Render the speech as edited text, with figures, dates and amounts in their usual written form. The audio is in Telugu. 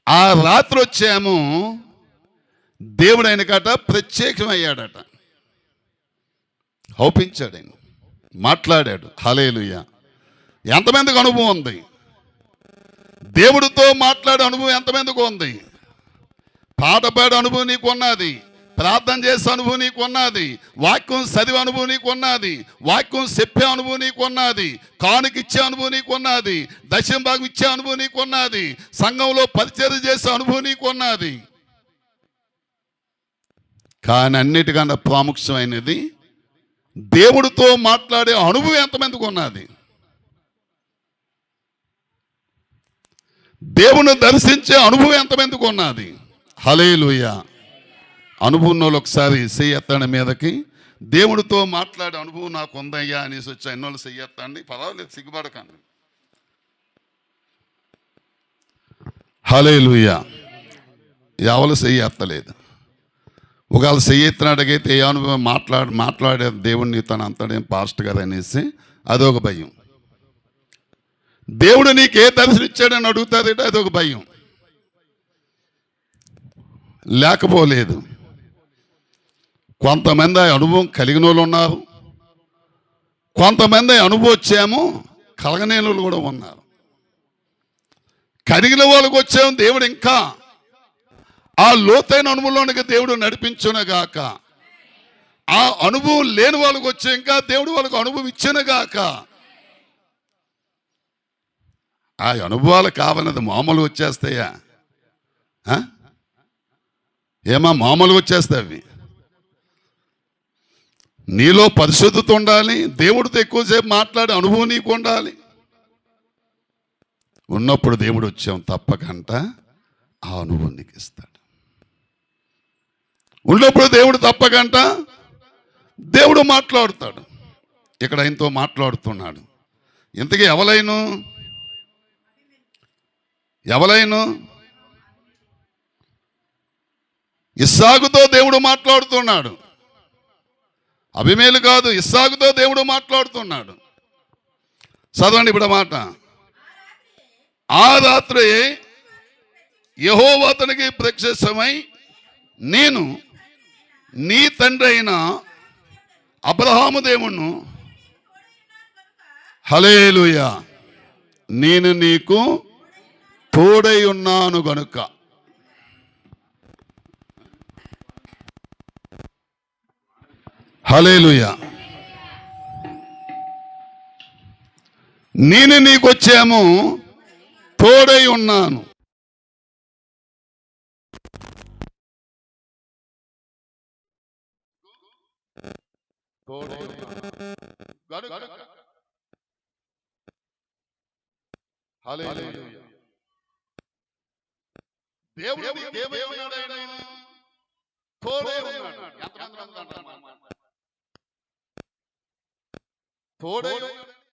ఆ రాత్రి వచ్చేమో దేవుడు ఆయనకట ప్రత్యేకమయ్యాడట, హోపించాడు, ఆయన మాట్లాడాడు. హల్లెలూయా. ఎంతమందికి అనుభవం ఉంది? దేవుడితో మాట్లాడే అనుభవం ఎంతమందికి ఉంది? పాట పాడే అనుభవం నీకు ఉన్నది, ప్రార్థన చేసే అనుభవం నీకు ఉన్నది, వాక్యం చదివే అనుభవం నీకు ఉన్నది, వాక్యం చెప్పే అనుభవం నీకు ఉన్నది, కానుక ఇచ్చే అనుభవం నీకు ఉన్నది, దశమ భాగం ఇచ్చే అనుభవం నీకు ఉన్నది, సంఘంలో పరిచర్య చేసే అనుభవం నీకు ఉన్నది. కానీ అన్నిటికన్నా ప్రాముఖ్యమైనది దేవుడితో మాట్లాడే అనుభవం ఎంతమందికి ఉన్నది? దేవుని దర్శించే అనుభవం ఎంతమందికి ఉన్నది? హల్లెలూయా. అనుభవం వాళ్ళు ఒకసారి చెయ్యెత్తండి మీదకి. దేవుడితో మాట్లాడే అనుభవం నాకు ఉందయ్యా అనేసి వచ్చి ఎన్నోళ్ళు చెయ్యెత్తండి. పర్వాలేదు, సిగ్గుపడకండి. హల్లెలూయా. ఎవరు చెయ్యెత్తలేదు. ఒకవేళ చెయ్యెత్తినట్టుగైతే ఏ అనుభవం మాట్లాడే దేవుడిని తను అంతడేం పాస్ట్ గారు అనేసి అదొక భయం. దేవుడు నీకు ఏ దర్శనం ఇచ్చాడని అడుగుతాడట, అదొక భయం. లేకపోలేదు. కొంతమంది ఆ అనుభవం కలిగిన వాళ్ళు ఉన్నారు, కొంతమంది అనుభవం వచ్చాము కలగలేని వాళ్ళు కూడా ఉన్నారు. కలిగిన వాళ్ళకి వచ్చాము దేవుడు ఇంకా ఆ లోతైన అనుభవంలోనికి దేవుడు నడిపించునుగాక. ఆ అనుభవం లేని వాళ్ళకి వచ్చే ఇంకా దేవుడు వాళ్ళకు అనుభవం ఇచ్చునుగాక. ఆ అనుభవాలు కావాలన్నది మామూలుగా వచ్చేస్తాయా? ఏమా మామూలుగా వచ్చేస్తాయి? నీలో పరిశుద్ధత ఉండాలి, దేవుడితో ఎక్కువసేపు మాట్లాడే అనుభవం నీకు ఉండాలి. ఉన్నప్పుడు దేవుడు వచ్చాం తప్పకంట ఆ అనుభవం నీకు ఇస్తాడు. ఉన్నప్పుడు దేవుడు తప్పకంట దేవుడు మాట్లాడుతాడు. ఇక్కడ ఆయనతో మాట్లాడుతున్నాడు. ఇంతకీ ఎవరైనా ఇస్సాకుతో దేవుడు మాట్లాడుతున్నాడు. అబీమెలెకు కాదు, ఇస్సాకుతో దేవుడు మాట్లాడుతున్నాడు. చదవండి ఇప్పుడు మాట. ఆ రాత్రి యెహోవా అతనికి ప్రత్యక్షమై, నేను నీ తండ్రి అయిన అబ్రహాము దేవుణ్ణి, హల్లెలూయా, నేను నీకు తోడై ఉన్నాను గనుక. హల్లెలూయా. నేను నీకు వచ్చాము తోడై ఉన్నాను. దేవుడు నీకేమై ఉన్నాడు? ఆయన తోడై ఉన్నాడు. తోడై